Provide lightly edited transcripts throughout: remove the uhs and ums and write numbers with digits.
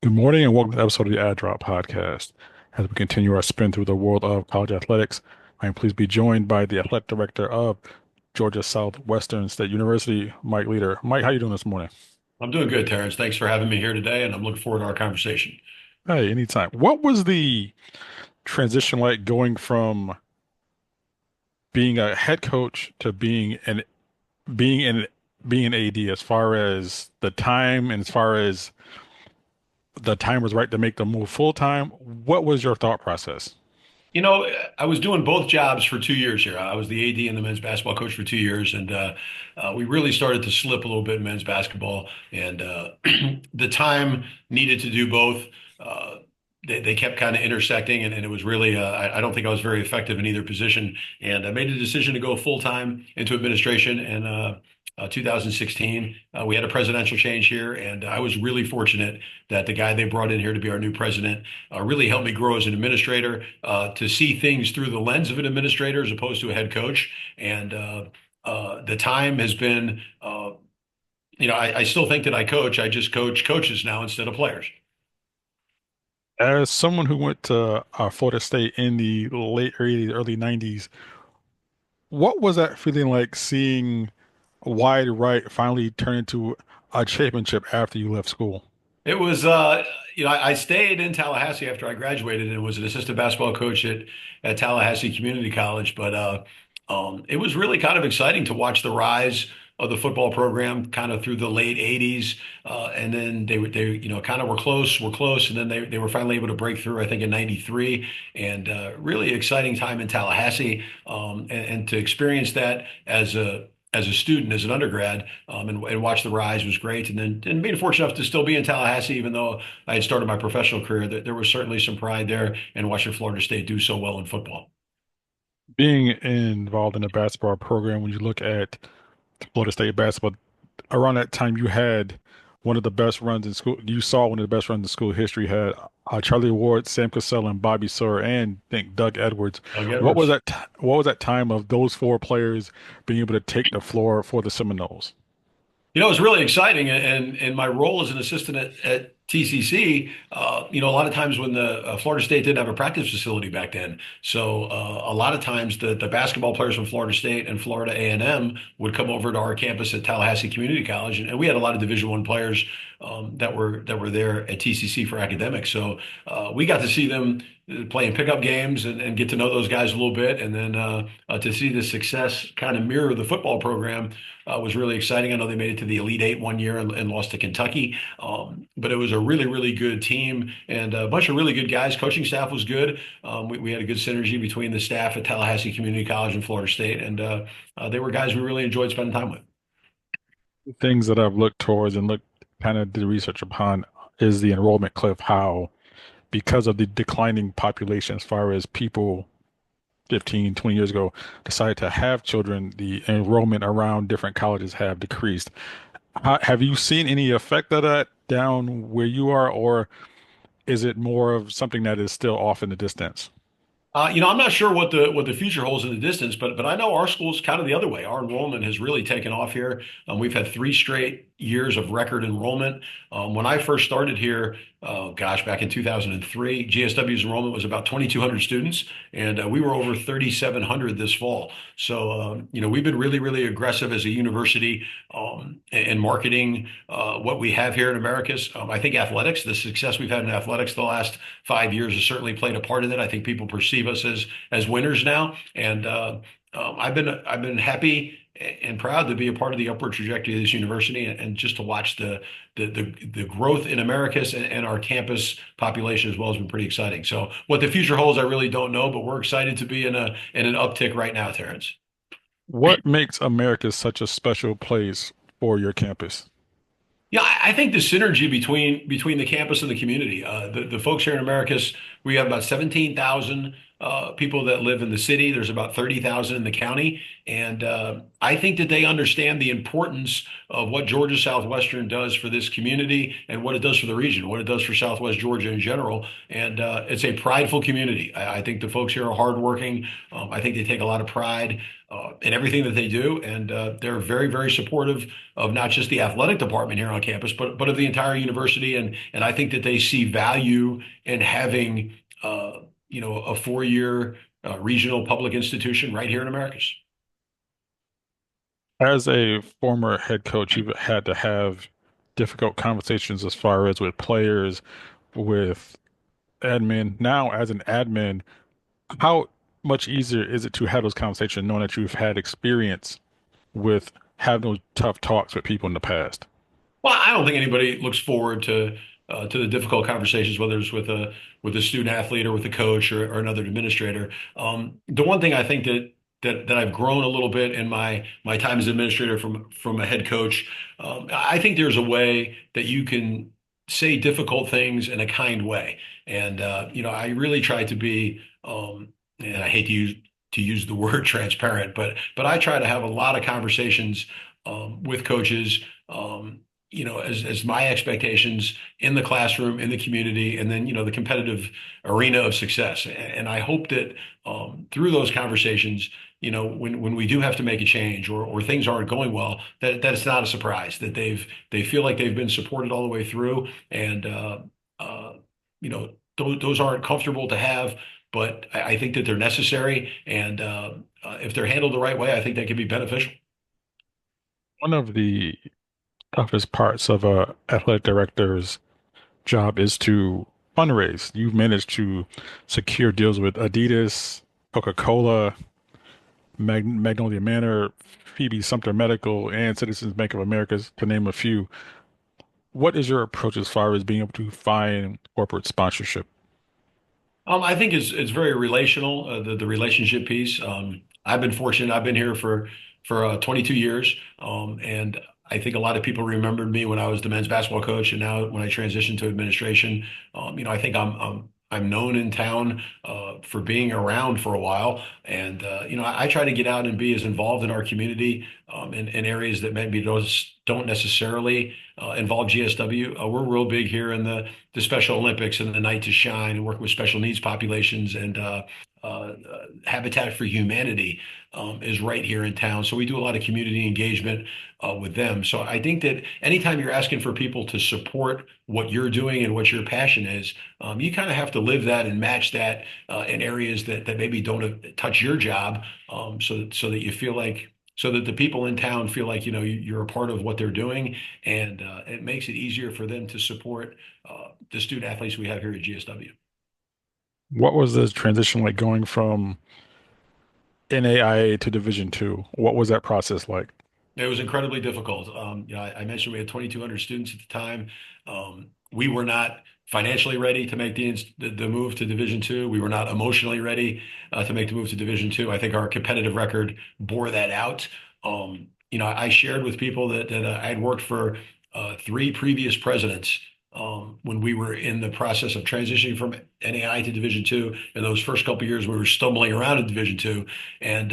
Good morning and welcome to the episode of the AddDrop Podcast. As we continue our spin through the world of college athletics, I am pleased to be joined by the athletic director of Georgia Southwestern State University, Mike Leeder. Mike, how you doing this morning? I'm doing good, Terrence. Thanks for having me here today, and I'm looking forward to our conversation. Hey, anytime. What was the transition like going from being a head coach to being an being an AD as far as the time and as far as the time was right to make the move full time? What was your thought process? You know, I was doing both jobs for 2 years here. I was the AD and the men's basketball coach for 2 years, and we really started to slip a little bit in men's basketball, and the time needed to do both. They kept kind of intersecting, and it was really, I don't think I was very effective in either position, and I made the decision to go full time into administration in 2016. We had a presidential change here, and I was really fortunate that the guy they brought in here to be our new president really helped me grow as an administrator, to see things through the lens of an administrator as opposed to a head coach. And the time has been, I still think that I coach. I just coach coaches now instead of players. As someone who went to Florida State in the late 80s, early 90s, what was that feeling like seeing wide right finally turn into a championship after you left school? It was, I stayed in Tallahassee after I graduated and was an assistant basketball coach at Tallahassee Community College. But it was really kind of exciting to watch the rise of the football program kind of through the late 80s. And then they kind of were close. And then they were finally able to break through, I think, in 93. And really exciting time in Tallahassee. And to experience that as a student, as an undergrad, and watch the rise was great. And then and being fortunate enough to still be in Tallahassee, even though I had started my professional career, there was certainly some pride there and watching Florida State do so well in football. Being involved in the basketball program, when you look at Florida State basketball, around that time you had one of the best runs in school. You saw one of the best runs in school history. You had Charlie Ward, Sam Cassell, and Bobby Sawyer, and I think Doug Edwards. Doug What was Edwards. what was that time of those four players being able to take the floor for the Seminoles? It was really exciting, and my role as an assistant at TCC, a lot of times when the Florida State didn't have a practice facility back then, so a lot of times the basketball players from Florida State and Florida A&M would come over to our campus at Tallahassee Community College, and we had a lot of Division I players that were there at TCC for academics. So we got to see them playing pickup games and get to know those guys a little bit, and then to see the success kind of mirror the football program was really exciting. I know they made it to the Elite Eight one year and lost to Kentucky, but it was a really, really good team and a bunch of really good guys. Coaching staff was good. We had a good synergy between the staff at Tallahassee Community College and Florida State, and they were guys we really enjoyed spending time with. Things that I've looked towards and looked kind of did research upon is the enrollment cliff, how because of the declining population as far as people 15, 20 years ago decided to have children, the enrollment around different colleges have decreased. Have you seen any effect of that down where you are, or is it more of something that is still off in the distance? I'm not sure what the future holds in the distance, but I know our school's kind of the other way. Our enrollment has really taken off here. We've had 3 straight years of record enrollment. When I first started here, gosh, back in 2003, GSW's enrollment was about 2,200 students, and we were over 3,700 this fall. So, we've been really, really aggressive as a university in marketing what we have here in Americas. I think athletics, the success we've had in athletics the last 5 years has certainly played a part in it. I think people perceive us as winners now, and I've been happy and proud to be a part of the upward trajectory of this university and just to watch the growth in Americus and our campus population as well has been pretty exciting. So what the future holds, I really don't know, but we're excited to be in an uptick right now, Terrence. What makes America such a special place for your campus? Yeah, I think the synergy between the campus and the community. The folks here in Americus, we have about 17,000 people that live in the city. There's about 30,000 in the county. And I think that they understand the importance of what Georgia Southwestern does for this community and what it does for the region, what it does for Southwest Georgia in general. And it's a prideful community. I think the folks here are hardworking. I think they take a lot of pride in everything that they do. And they're very, very supportive of not just the athletic department here on campus, but of the entire university. And I think that they see value in having, a 4-year regional public institution right here in Americus. As a former head coach, you've had to have difficult conversations as far as with players, with admin. Now, as an admin, how much easier is it to have those conversations knowing that you've had experience with having those tough talks with people in the past? Well, I don't think anybody looks forward to the difficult conversations, whether it's with a student athlete or with a coach or another administrator. The one thing I think that I've grown a little bit in my time as administrator from a head coach, I think there's a way that you can say difficult things in a kind way, and I really try to be, and I hate to use the word transparent, but I try to have a lot of conversations with coaches. As my expectations in the classroom, in the community, and then, the competitive arena of success. And I hope that through those conversations, when we do have to make a change or things aren't going well, that it's not a surprise, that they feel like they've been supported all the way through. And, those aren't comfortable to have, but I think that they're necessary. And if they're handled the right way, I think they can be beneficial. One of the toughest parts of a athletic director's job is to fundraise. You've managed to secure deals with Adidas, Coca-Cola, Magnolia Manor, Phoebe Sumter Medical, and Citizens Bank of America, to name a few. What is your approach as far as being able to find corporate sponsorship? I think it's very relational, the relationship piece. I've been fortunate. I've been here for 22 years, and I think a lot of people remembered me when I was the men's basketball coach, and now when I transitioned to administration, I think I'm known in town for being around for a while, and I try to get out and be as involved in our community in areas that maybe those don't necessarily involve GSW. We're real big here in the Special Olympics and the Night to Shine, and working with special needs populations and Habitat for Humanity is right here in town. So we do a lot of community engagement with them. So I think that anytime you're asking for people to support what you're doing and what your passion is, you kind of have to live that and match that in areas that maybe don't touch your job, so that you feel like. So that the people in town feel like you're a part of what they're doing, and it makes it easier for them to support the student athletes we have here at GSW. What was the transition like going from NAIA to Division Two? What was that process like? It was incredibly difficult. I mentioned we had 2,200 students at the time. We were not financially ready to make the move to Division Two. We were not emotionally ready to make the move to Division Two. I think our competitive record bore that out. I shared with people that I had worked for three previous presidents when we were in the process of transitioning from NAI to Division Two. In those first couple of years, we were stumbling around in Division Two, and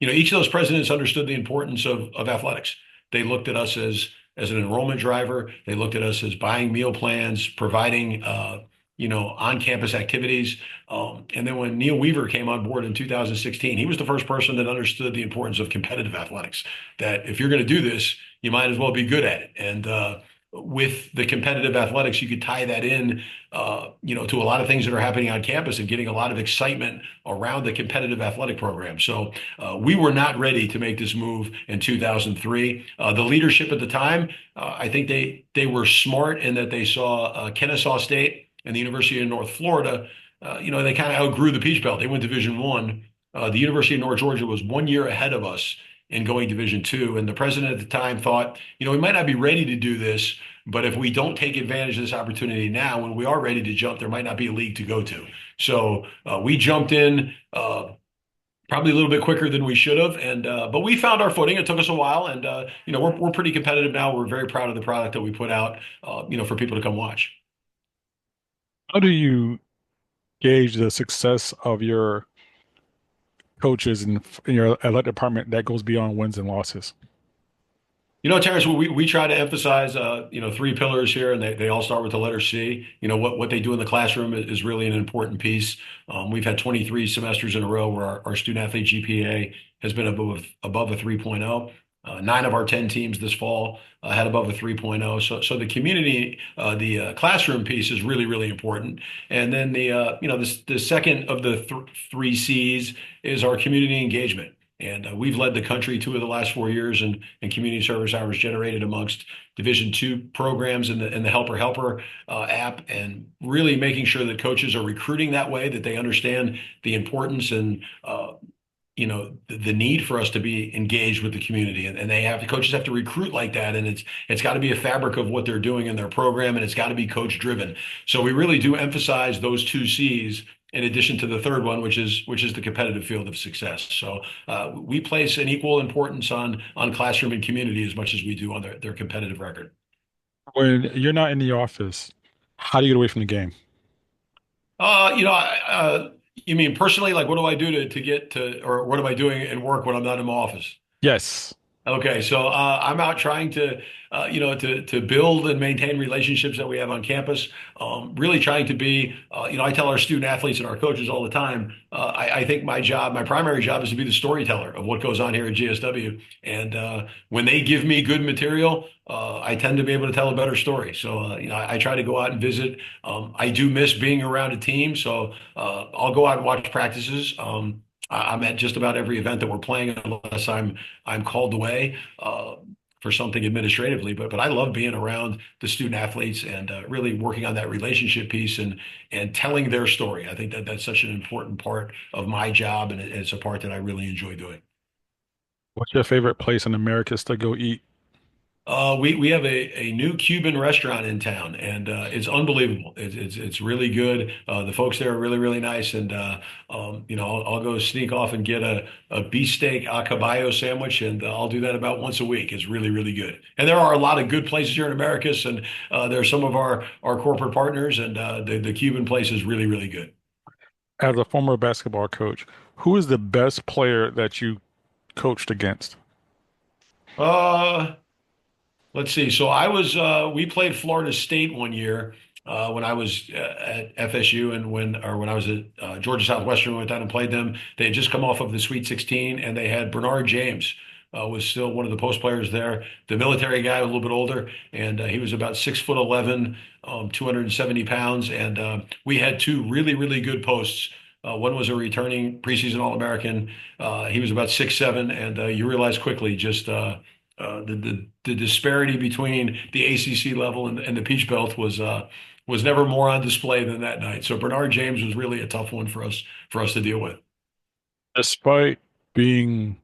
each of those presidents understood the importance of athletics. They looked at us as an enrollment driver. They looked at us as buying meal plans, providing on-campus activities. And then when Neil Weaver came on board in 2016, he was the first person that understood the importance of competitive athletics. That if you're going to do this, you might as well be good at it. And with the competitive athletics, you could tie that in, to a lot of things that are happening on campus and getting a lot of excitement around the competitive athletic program. So we were not ready to make this move in 2003. The leadership at the time, I think they were smart in that they saw Kennesaw State and the University of North Florida. They kind of outgrew the Peach Belt. They went Division One. The University of North Georgia was 1 year ahead of us in going Division Two. And the president at the time thought, we might not be ready to do this, but if we don't take advantage of this opportunity now, when we are ready to jump, there might not be a league to go to. So we jumped in probably a little bit quicker than we should have, and but we found our footing. It took us a while, and we're pretty competitive now. We're very proud of the product that we put out, for people to come watch. How do you gauge the success of your coaches in your athletic department that goes beyond wins and losses? Terrence, we try to emphasize, three pillars here, and they all start with the letter C. What they do in the classroom is really an important piece. We've had 23 semesters in a row where our student athlete GPA has been above a 3.0. Nine of our 10 teams this fall had above a 3.0. So the community, the classroom piece is really, really important. And then the second of the three C's is our community engagement. And we've led the country 2 of the last 4 years in community service hours generated amongst Division II programs in the Helper Helper app, and really making sure that coaches are recruiting that way, that they understand the importance and the need for us to be engaged with the community, and the coaches have to recruit like that, and it's got to be a fabric of what they're doing in their program, and it's got to be coach driven. So we really do emphasize those two C's in addition to the third one, which is the competitive field of success. So we place an equal importance on classroom and community as much as we do on their competitive record. When you're not in the office, how do you get away from the game? You mean personally, like what do I do to get to, or what am I doing in work when I'm not in my office? Yes. Okay, so I'm out trying to build and maintain relationships that we have on campus. Really trying to be, I tell our student athletes and our coaches all the time. I think my primary job, is to be the storyteller of what goes on here at GSW. And when they give me good material, I tend to be able to tell a better story. So, I try to go out and visit. I do miss being around a team, so I'll go out and watch practices. I'm at just about every event that we're playing, unless I'm called away for something administratively. But I love being around the student athletes and really working on that relationship piece and telling their story. I think that's such an important part of my job, and it's a part that I really enjoy doing. What's your favorite place in America to go eat? We have a new Cuban restaurant in town, and it's unbelievable. It's really good. The folks there are really, really nice, and I'll go sneak off and get a beefsteak a caballo sandwich, and I'll do that about once a week. It's really, really good. And there are a lot of good places here in Americus, and there are some of our corporate partners, and the Cuban place is really, really good. As a former basketball coach, who is the best player that you coached against? Uh, Let's see. So we played Florida State one year when I was at FSU, and when I was at Georgia Southwestern, we went down and played them. They had just come off of the Sweet 16, and they had Bernard James, was still one of the post players there. The military guy, a little bit older, and he was about 6'11", 270 pounds, and we had two really, really good posts. One was a returning preseason All-American. He was about 6'7", and you realize quickly just the disparity between the ACC level and the Peach Belt was never more on display than that night. So Bernard James was really a tough one for us to deal with. Despite being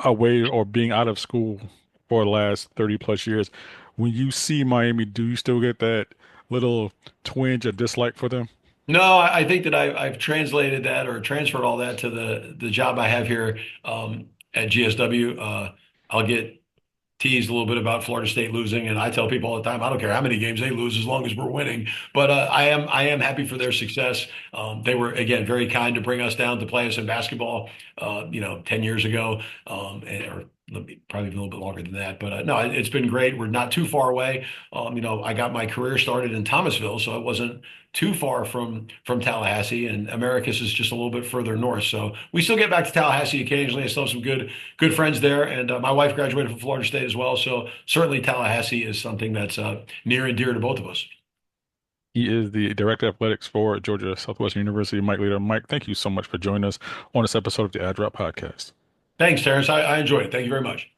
away or being out of school for the last 30 plus years, when you see Miami, do you still get that little twinge of dislike for them? No, I think that I've translated that or transferred all that to the job I have here at GSW. I'll get teased a little bit about Florida State losing, and I tell people all the time, I don't care how many games they lose as long as we're winning. But I am happy for their success. They were again very kind to bring us down to play us in basketball, 10 years ago, or probably even a little bit longer than that. But no, it's been great. We're not too far away. I got my career started in Thomasville, so it wasn't too far from Tallahassee, and Americus is just a little bit further north. So we still get back to Tallahassee occasionally. I still have some good friends there, and my wife graduated from Florida State as well. So certainly Tallahassee is something that's near and dear to both of us. He is the director of athletics for Georgia Southwestern University, Mike Leeder. Mike, thank you so much for joining us on this episode of the AddDrop Podcast. Thanks, Terrence. I enjoyed it. Thank you very much.